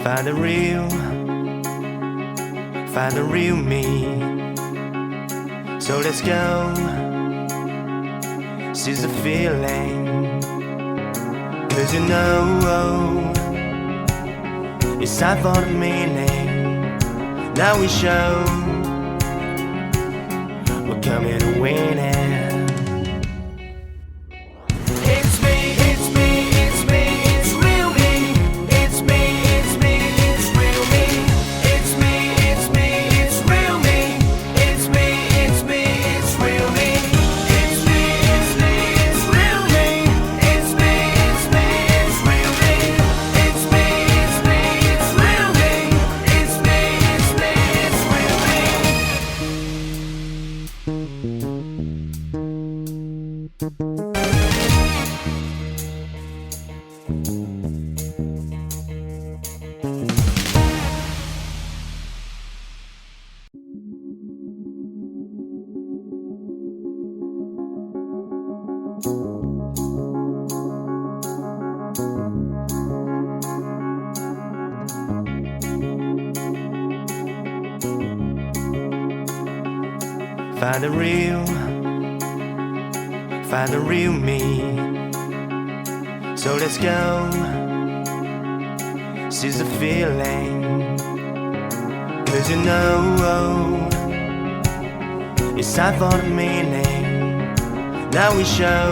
Find the real me. So let's go, seize the feeling. 'Cause you know it's time for the meaning. Now we show we're coming to win it. Find the real me. So let's go, seize the feeling. 'Cause you know it's time for the meaning. Now we show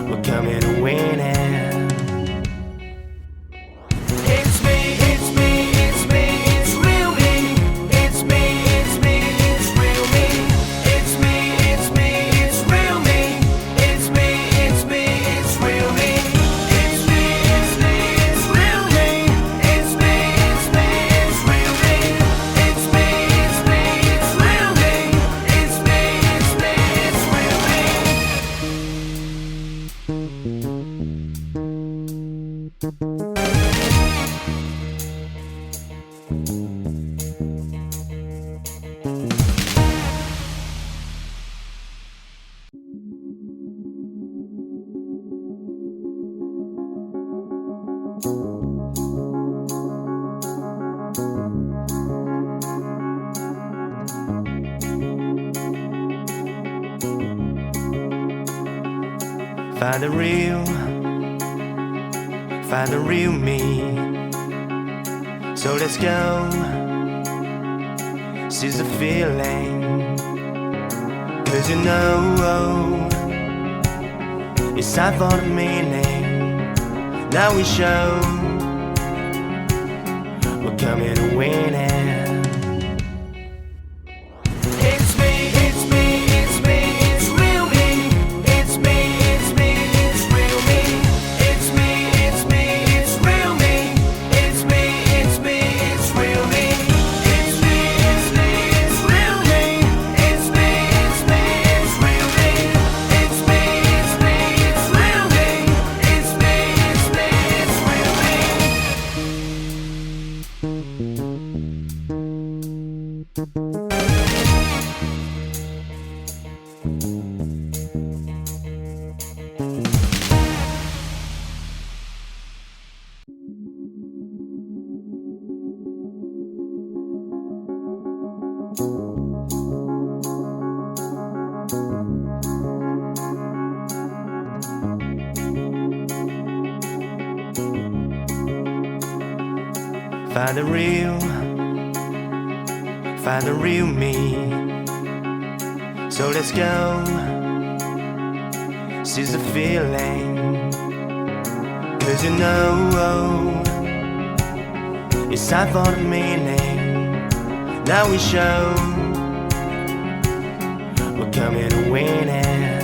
we're coming to win it. Find the real me. So let's go, seize the feeling. 'Cause you know it's time for the meaning. Now we show we're coming to win it. Find the real me. So let's go, seize the feeling. 'Cause you know it's time for the meaning. Now we show we're coming to win it.